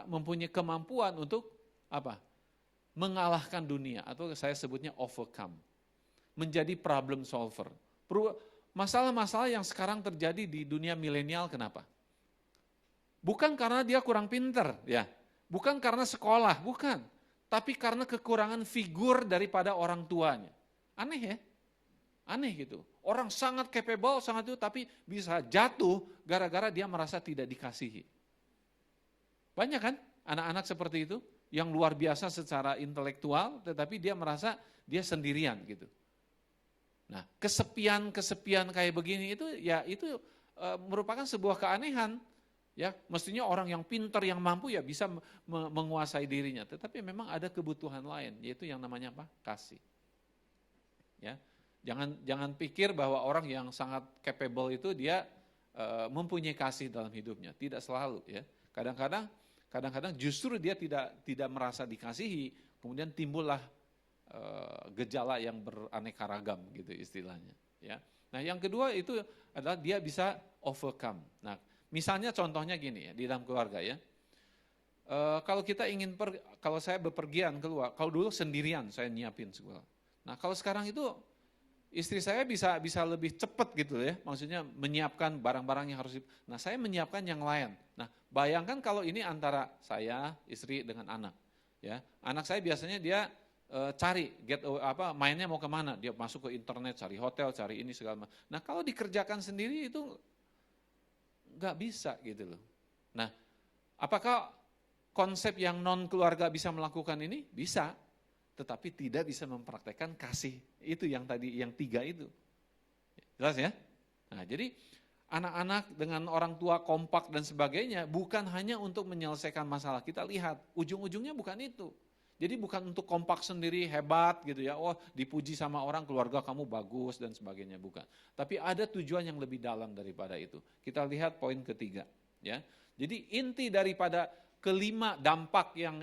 mempunyai kemampuan untuk apa? Mengalahkan dunia atau saya sebutnya overcome. Menjadi problem solver. Masalah-masalah yang sekarang terjadi di dunia milenial kenapa? Bukan karena dia kurang pinter, ya. Bukan karena sekolah, bukan. Tapi karena kekurangan figur daripada orang tuanya. Aneh ya? Aneh gitu. Orang sangat capable, sangat itu, tapi bisa jatuh gara-gara dia merasa tidak dikasihi. Banyak kan anak-anak seperti itu? Yang luar biasa secara intelektual, tetapi dia merasa dia sendirian gitu. Nah, kesepian kayak begini itu ya itu merupakan sebuah keanehan. Ya, mestinya orang yang pintar, yang mampu ya bisa menguasai dirinya. Tetapi memang ada kebutuhan lain, yaitu yang namanya apa? Kasih. Ya, jangan pikir bahwa orang yang sangat capable itu dia mempunyai kasih dalam hidupnya. Tidak selalu ya. Kadang-kadang justru dia tidak merasa dikasihi, kemudian timbullah gejala yang beraneka ragam gitu istilahnya. Ya. Nah yang kedua itu adalah dia bisa overcome. Nah misalnya contohnya gini ya di dalam keluarga ya. Kalau kita kalau saya bepergian keluar, kalau dulu sendirian saya nyiapin segala. Nah kalau sekarang itu istri saya bisa lebih cepat gitu ya, maksudnya menyiapkan barang-barang yang harus. Nah saya menyiapkan yang lain. Nah bayangkan kalau ini antara saya, istri dengan anak. Ya, anak saya biasanya dia cari mainnya mau kemana, dia masuk ke internet, cari hotel, cari ini segala macam. Nah kalau dikerjakan sendiri itu nggak bisa gitu loh. Nah apakah konsep yang non keluarga bisa melakukan ini? Bisa. Tetapi tidak bisa mempraktekkan kasih. Itu yang tadi, yang 3 itu. Jelas ya? Nah jadi anak-anak dengan orang tua kompak dan sebagainya bukan hanya untuk menyelesaikan masalah. Kita lihat, ujung-ujungnya bukan itu. Jadi bukan untuk kompak sendiri hebat gitu ya, oh dipuji sama orang keluarga kamu bagus dan sebagainya, bukan. Tapi ada tujuan yang lebih dalam daripada itu. Kita lihat poin ketiga. Ya. Jadi inti daripada kelima dampak yang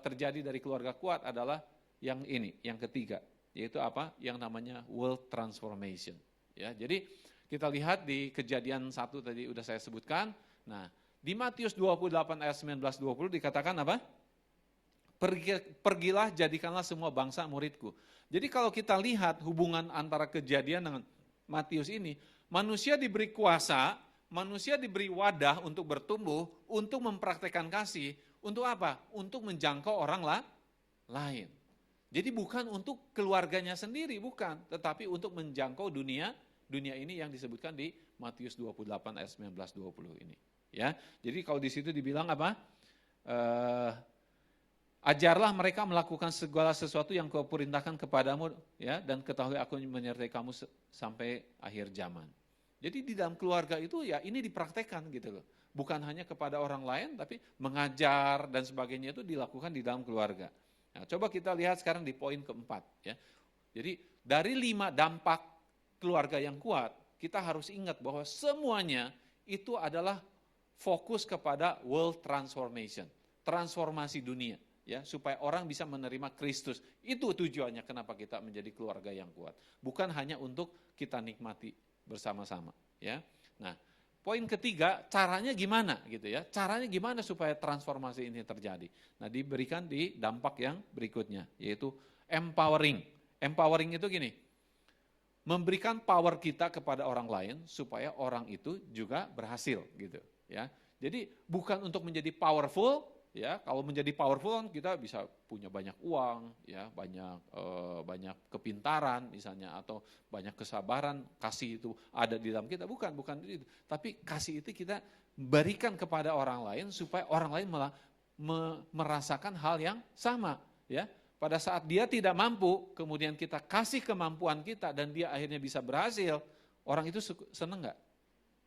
terjadi dari keluarga kuat adalah yang ini, yang ketiga, yaitu apa? Yang namanya world transformation. Ya, jadi kita lihat di Kejadian 1 tadi udah saya sebutkan. Nah, di Matius 28 ayat 19-20 dikatakan apa? Pergilah jadikanlah semua bangsa muridku. Jadi kalau kita lihat hubungan antara Kejadian dengan Matius ini, manusia diberi kuasa, manusia diberi wadah untuk bertumbuh, untuk mempraktekkan kasih, untuk apa? Untuk menjangkau orang lain. Jadi bukan untuk keluarganya sendiri, bukan, tetapi untuk menjangkau dunia ini yang disebutkan di Matius 28 ayat 19-20 ini. Ya, jadi kalau di situ dibilang apa? Ajarlah mereka melakukan segala sesuatu yang kau perintahkan kepadamu, ya, dan ketahui aku menyertai kamu sampai akhir zaman. Jadi di dalam keluarga itu ya ini dipraktekkan gitu loh. Bukan hanya kepada orang lain tapi mengajar dan sebagainya itu dilakukan di dalam keluarga. Nah, coba kita lihat sekarang di poin keempat. Ya. Jadi dari 5 dampak keluarga yang kuat, kita harus ingat bahwa semuanya itu adalah fokus kepada world transformation, transformasi dunia. Ya, supaya orang bisa menerima Kristus. Itu tujuannya kenapa kita menjadi keluarga yang kuat. Bukan hanya untuk kita nikmati bersama-sama. Ya. Nah, poin ketiga, caranya gimana gitu ya? Caranya gimana supaya transformasi ini terjadi? Nah, diberikan di dampak yang berikutnya, yaitu empowering. Empowering itu gini, memberikan power kita kepada orang lain supaya orang itu juga berhasil gitu ya. Jadi bukan untuk menjadi powerful ya. Kalau menjadi powerful kan kita bisa punya banyak uang ya, banyak kepintaran misalnya, atau banyak kesabaran, kasih itu ada di dalam kita. Bukan itu. Tapi kasih itu kita berikan kepada orang lain supaya orang lain malah merasakan hal yang sama ya. Pada saat dia tidak mampu, kemudian kita kasih kemampuan kita dan dia akhirnya bisa berhasil, orang itu seneng nggak?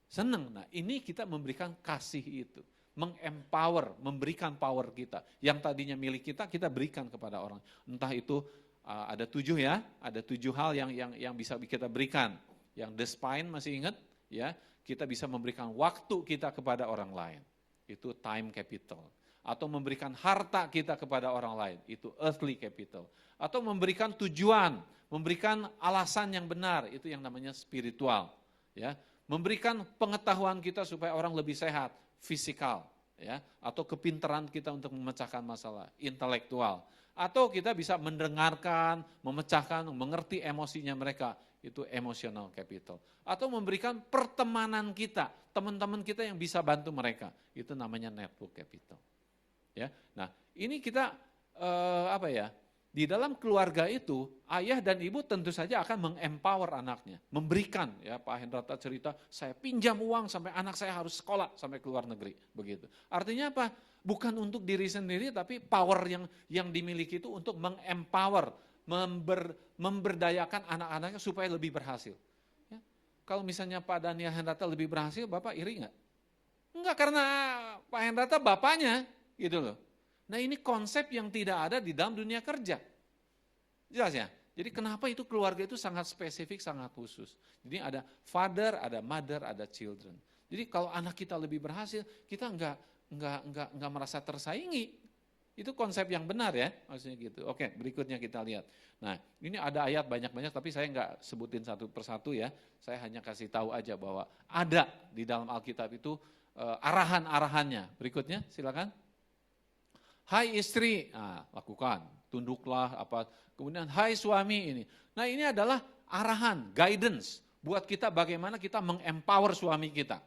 Seneng. Nah, ini kita memberikan kasih itu, mengempower, memberikan power kita. Yang tadinya milik kita, kita berikan kepada orang. Entah itu ada 7 ya, ada 7 hal yang bisa kita berikan. Yang the spine masih ingat ya, kita bisa memberikan waktu kita kepada orang lain. Itu time capital. Atau memberikan harta kita kepada orang lain, itu earthly capital. Atau memberikan tujuan, memberikan alasan yang benar, itu yang namanya spiritual. Ya, memberikan pengetahuan kita supaya orang lebih sehat, fisikal. Ya, atau kepintaran kita untuk memecahkan masalah, intelektual. Atau kita bisa mendengarkan, memecahkan, mengerti emosinya mereka, itu emotional capital. Atau memberikan pertemanan kita, teman-teman kita yang bisa bantu mereka, itu namanya network capital. Ya, nah ini kita di dalam keluarga itu ayah dan ibu tentu saja akan mengempower anaknya, memberikan ya. Pak Hendrata cerita, saya pinjam uang sampai anak saya harus sekolah sampai ke luar negeri, begitu. Artinya apa? Bukan untuk diri sendiri, tapi power yang dimiliki itu untuk mengempower, memberdayakan anak-anaknya supaya lebih berhasil. Ya. Kalau misalnya Pak Daniel Hendrata lebih berhasil, Bapak iri nggak? Enggak, karena Pak Hendrata bapaknya. Gitu loh. Nah, ini konsep yang tidak ada di dalam dunia kerja. Jelas ya? Jadi kenapa itu keluarga itu sangat spesifik, sangat khusus. Jadi ada father, ada mother, ada children. Jadi kalau anak kita lebih berhasil, kita enggak merasa tersaingi. Itu konsep yang benar ya, maksudnya gitu. Oke, berikutnya kita lihat. Nah, ini ada ayat banyak-banyak, tapi saya enggak sebutin satu persatu ya. Saya hanya kasih tahu aja bahwa ada di dalam Alkitab itu arahan-arahannya. Berikutnya, silakan. Hai istri, nah, lakukan, tunduklah apa. Kemudian hai suami ini. Nah, ini adalah arahan, guidance buat kita bagaimana kita mengempower suami kita.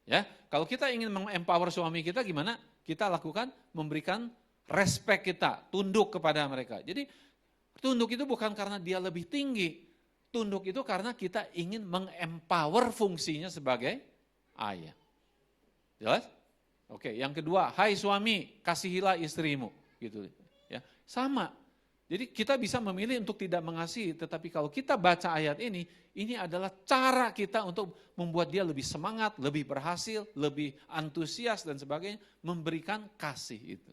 Ya, kalau kita ingin mengempower suami kita gimana? Kita lakukan memberikan respect kita, tunduk kepada mereka. Jadi tunduk itu bukan karena dia lebih tinggi. Tunduk itu karena kita ingin mengempower fungsinya sebagai ayah. Jelas? Oke, yang kedua, hai suami, kasihilah istrimu, gitu ya. Sama. Jadi kita bisa memilih untuk tidak mengasihi, tetapi kalau kita baca ayat ini adalah cara kita untuk membuat dia lebih semangat, lebih berhasil, lebih antusias dan sebagainya, memberikan kasih itu.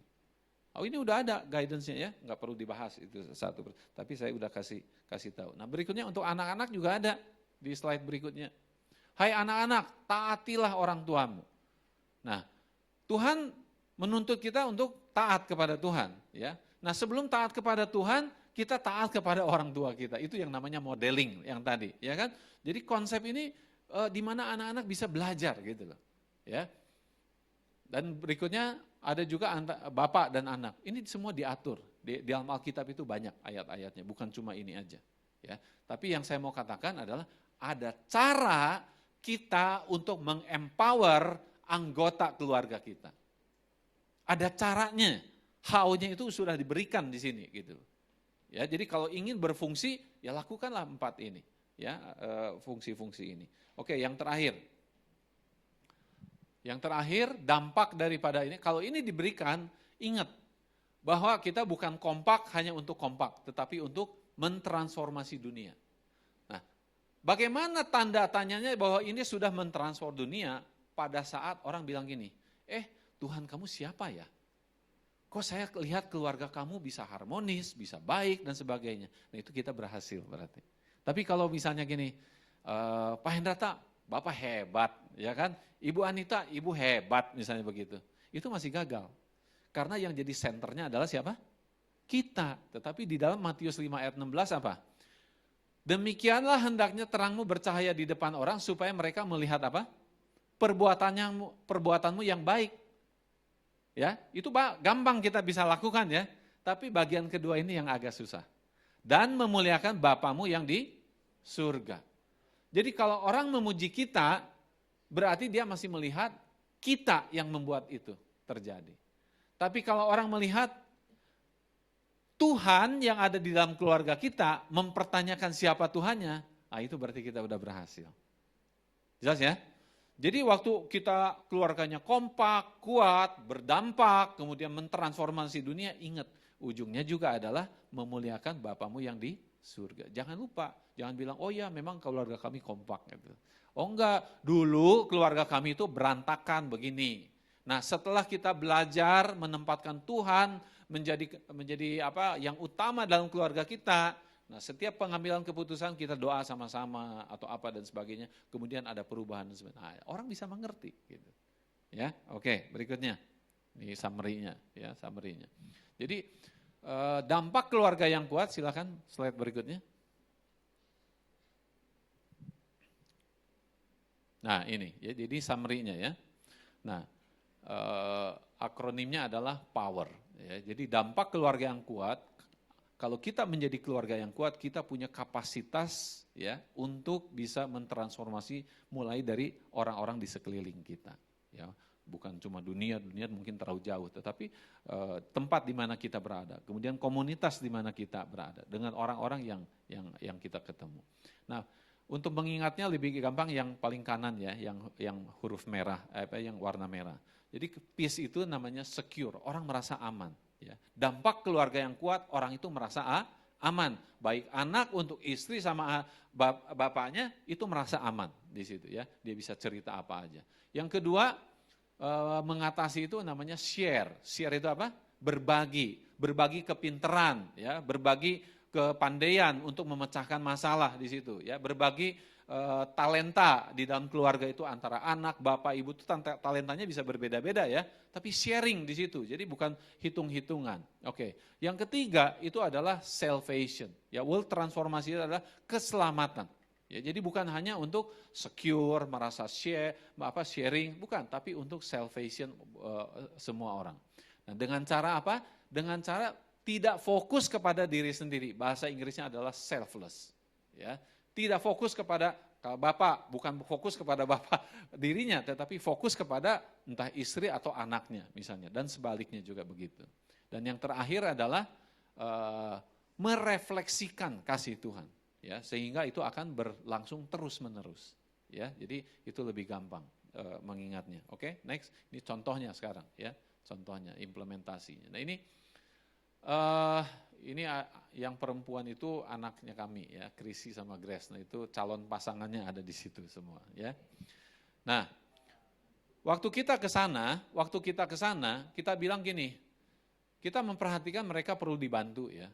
Oh, ini udah ada guidance-nya ya, nggak perlu dibahas itu satu, tapi saya udah kasih tahu. Nah, berikutnya untuk anak-anak juga ada di slide berikutnya. Hai anak-anak, taatilah orang tuamu. Nah, Tuhan menuntut kita untuk taat kepada Tuhan, ya. Nah, sebelum taat kepada Tuhan, kita taat kepada orang tua kita. Itu yang namanya modeling yang tadi, ya kan? Jadi konsep ini di mana anak-anak bisa belajar gitu loh, ya. Dan berikutnya ada juga bapak dan anak. Ini semua diatur. Di dalam Alkitab itu banyak ayat-ayatnya, bukan cuma ini aja, ya. Tapi yang saya mau katakan adalah ada cara kita untuk mengempower anggota keluarga kita. Ada caranya, how-nya itu sudah diberikan di sini gitu. Ya, jadi kalau ingin berfungsi, ya lakukanlah 4 ini, ya, fungsi-fungsi ini. Oke, yang terakhir. Yang terakhir dampak daripada ini, kalau ini diberikan, ingat bahwa kita bukan kompak hanya untuk kompak, tetapi untuk mentransformasi dunia. Nah, bagaimana tanda tanyanya bahwa ini sudah mentransform dunia? Pada saat orang bilang gini, Tuhan kamu siapa ya? kok saya lihat keluarga kamu bisa harmonis, bisa baik dan sebagainya. Nah itu kita berhasil berarti. Tapi kalau misalnya gini, Pak Hendrata, Bapak hebat, ya kan? Ibu Anita, Ibu hebat misalnya begitu. Itu masih gagal. Karena yang jadi senternya adalah siapa? Kita. Tetapi di dalam Matius 5 ayat 16 apa? Demikianlah hendaknya terangmu bercahaya di depan orang supaya mereka melihat apa? Perbuatanmu yang baik. Ya, itu gampang kita bisa lakukan ya. Tapi bagian kedua ini yang agak susah. Dan memuliakan Bapamu yang di surga. Jadi kalau orang memuji kita, berarti dia masih melihat kita yang membuat itu terjadi. Tapi kalau orang melihat Tuhan yang ada di dalam keluarga kita mempertanyakan siapa Tuhannya, nah itu berarti kita udah berhasil. Jelas ya? Jadi waktu kita keluarganya kompak, kuat, berdampak, kemudian mentransformasi dunia, ingat ujungnya juga adalah memuliakan Bapamu yang di surga. Jangan lupa, jangan bilang, oh ya memang keluarga kami kompak. Gitu. Oh enggak, dulu keluarga kami itu berantakan begini. Nah setelah kita belajar menempatkan Tuhan menjadi apa yang utama dalam keluarga kita, nah setiap pengambilan keputusan kita doa sama-sama atau apa dan sebagainya, kemudian ada perubahan dan sebagainya. Nah, orang bisa mengerti gitu. Ya, oke, berikutnya. Ini summary-nya ya, summary-nya. Jadi dampak keluarga yang kuat, silakan slide berikutnya. Nah, ini ya, jadi summary-nya ya. Nah, akronimnya adalah POWER. Ya, jadi dampak keluarga yang kuat, kalau kita menjadi keluarga yang kuat, kita punya kapasitas ya untuk bisa mentransformasi mulai dari orang-orang di sekeliling kita. Ya, bukan cuma dunia mungkin terlalu jauh, tetapi tempat di mana kita berada, kemudian komunitas di mana kita berada, dengan orang-orang yang kita ketemu. Nah, untuk mengingatnya lebih gampang yang paling kanan ya, yang huruf merah, yang warna merah. Jadi peace itu namanya secure, orang merasa aman. Ya. Dampak keluarga yang kuat, orang itu merasa aman. Baik anak untuk istri sama bapaknya itu merasa aman di situ ya. Dia bisa cerita apa aja. Yang kedua, mengatasi itu namanya share. Share itu apa? Berbagi kepinteran, ya, berbagi kepandaian untuk memecahkan masalah di situ, ya, berbagi talenta di dalam keluarga itu antara anak, bapak, ibu itu talentanya bisa berbeda-beda ya, tapi sharing di situ. Jadi bukan hitung-hitungan. Oke. Yang ketiga itu adalah salvation. Ya, world transformasi itu adalah keselamatan. Ya, jadi bukan hanya untuk secure, merasa sharing, bukan, tapi untuk salvation semua orang. Nah, dengan cara apa? Dengan cara tidak fokus kepada diri sendiri. Bahasa Inggrisnya adalah selfless. Ya. Tidak fokus kepada bapak, bukan fokus kepada bapak dirinya, tetapi fokus kepada entah istri atau anaknya misalnya, dan sebaliknya juga begitu. Dan yang terakhir adalah merefleksikan kasih Tuhan, ya, sehingga itu akan berlangsung terus menerus. Ya, jadi itu lebih gampang mengingatnya. Oke, next, ini contohnya sekarang, ya, contohnya implementasinya. Nah ini yang perempuan itu anaknya kami ya, Krisi sama Grace. Nah itu calon pasangannya ada di situ semua ya. Nah, waktu kita ke sana, kita bilang gini, kita memperhatikan mereka perlu dibantu ya.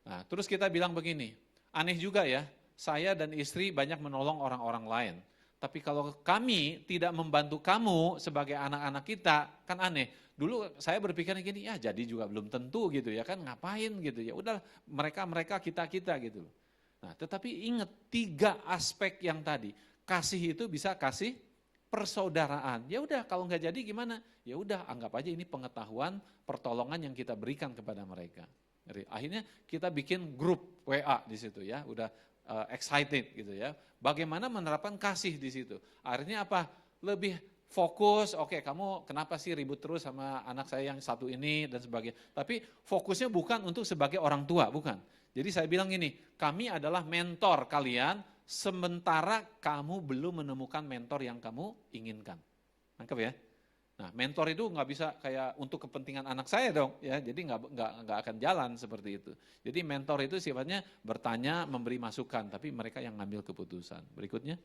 Nah, terus kita bilang begini, aneh juga ya, saya dan istri banyak menolong orang-orang lain. Tapi kalau kami tidak membantu kamu sebagai anak-anak kita, kan aneh. Dulu saya berpikir gini, ya jadi juga belum tentu gitu ya kan, ngapain gitu ya. Udah mereka, kita gitu loh. Nah, tetapi ingat 3 aspek yang tadi. Kasih itu bisa kasih persaudaraan. Ya udah kalau nggak jadi gimana? Ya udah anggap aja ini pengetahuan, pertolongan yang kita berikan kepada mereka. Jadi, akhirnya kita bikin grup WA di situ ya, udah excited gitu ya. Bagaimana menerapkan kasih di situ? Akhirnya apa? Lebih fokus, oke kamu kenapa sih ribut terus sama anak saya yang satu ini dan sebagainya. Tapi fokusnya bukan untuk sebagai orang tua, bukan. Jadi saya bilang gini, kami adalah mentor kalian sementara kamu belum menemukan mentor yang kamu inginkan. Nangkep ya? Nah mentor itu nggak bisa kayak untuk kepentingan anak saya dong, ya. Jadi nggak akan jalan seperti itu. Jadi mentor itu sifatnya bertanya, memberi masukan, tapi mereka yang ngambil keputusan. Berikutnya.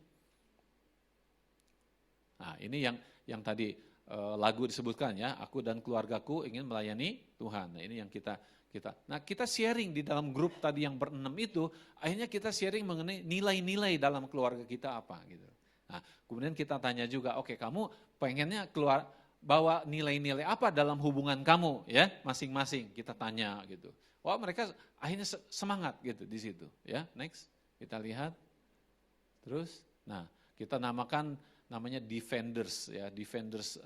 Nah ini yang tadi lagu disebutkan ya, aku dan keluargaku ingin melayani Tuhan. Nah ini yang kita sharing di dalam grup tadi yang berenam itu, akhirnya kita sharing mengenai nilai-nilai dalam keluarga kita apa gitu. Nah kemudian kita tanya juga, oke kamu pengennya bawa nilai-nilai apa dalam hubungan kamu ya masing-masing, kita tanya gitu. Wah mereka akhirnya semangat gitu di situ ya. Next kita lihat terus, nah kita namanya defenders ya, defenders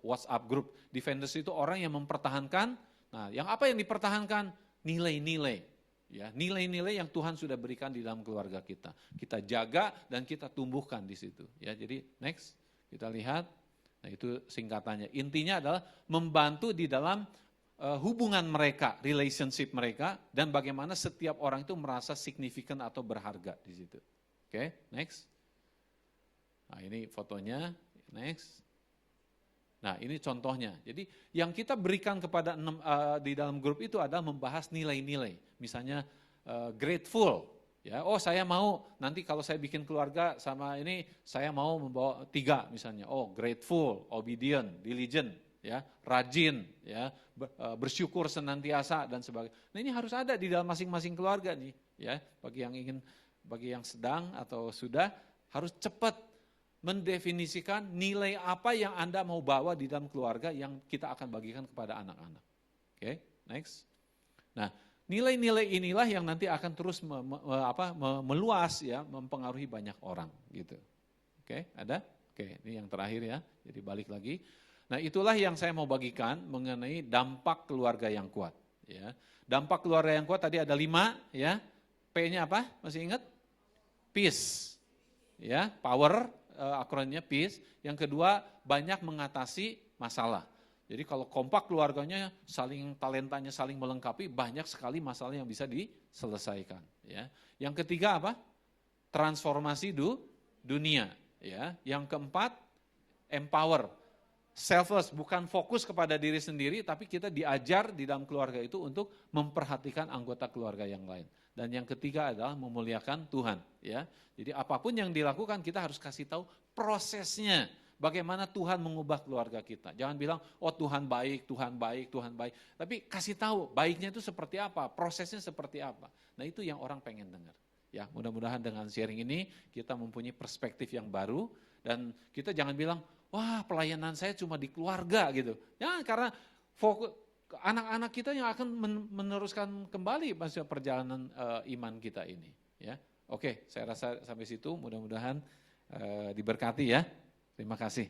WhatsApp group. Defenders itu orang yang mempertahankan. Nah yang apa yang dipertahankan? Nilai-nilai ya, nilai-nilai yang Tuhan sudah berikan di dalam keluarga kita. Kita jaga dan kita tumbuhkan di situ ya. Jadi next kita lihat. Nah itu singkatannya. Intinya adalah membantu di dalam hubungan mereka, relationship mereka, dan bagaimana setiap orang itu merasa signifikan atau berharga di situ. Oke, next. Nah ini fotonya, next. Nah ini contohnya. Jadi yang kita berikan kepada di dalam grup itu adalah membahas nilai-nilai. Misalnya grateful. Ya, oh saya mau nanti kalau saya bikin keluarga sama ini saya mau membawa 3 misalnya. Oh grateful, obedient, diligent, ya, rajin, ya, bersyukur senantiasa dan sebagainya. Nah ini harus ada di dalam masing-masing keluarga nih, ya. Bagi yang sedang atau sudah harus cepat mendefinisikan nilai apa yang Anda mau bawa di dalam keluarga yang kita akan bagikan kepada anak-anak. Oke, next. Nah, nilai-nilai inilah yang nanti akan terus meluas ya, mempengaruhi banyak orang gitu. Oke, ada? Oke, ini yang terakhir ya. Jadi balik lagi. Nah, itulah yang saya mau bagikan mengenai dampak keluarga yang kuat ya. Dampak keluarga yang kuat tadi ada 5 ya. P-nya apa? Masih ingat? Peace. Ya, power akronimnya peace. Yang kedua, banyak mengatasi masalah. Jadi kalau kompak keluarganya talentanya saling melengkapi, banyak sekali masalah yang bisa diselesaikan. Ya. Yang ketiga apa? Transformasi dunia. Ya. Yang keempat, empower. Selfless, bukan fokus kepada diri sendiri, tapi kita diajar di dalam keluarga itu untuk memperhatikan anggota keluarga yang lain. Dan yang ketiga adalah memuliakan Tuhan. Ya. Jadi apapun yang dilakukan kita harus kasih tahu prosesnya. Bagaimana Tuhan mengubah keluarga kita. Jangan bilang, oh Tuhan baik, Tuhan baik, Tuhan baik. Tapi kasih tahu baiknya itu seperti apa, prosesnya seperti apa. Nah itu yang orang pengen dengar. Ya, mudah-mudahan dengan sharing ini kita mempunyai perspektif yang baru. Dan kita jangan bilang, wah pelayanan saya cuma di keluarga gitu. Ya karena fokus anak-anak kita yang akan meneruskan kembali perjalanan iman kita ini. Ya, oke, saya rasa sampai situ. Mudah-mudahan diberkati ya. Terima kasih.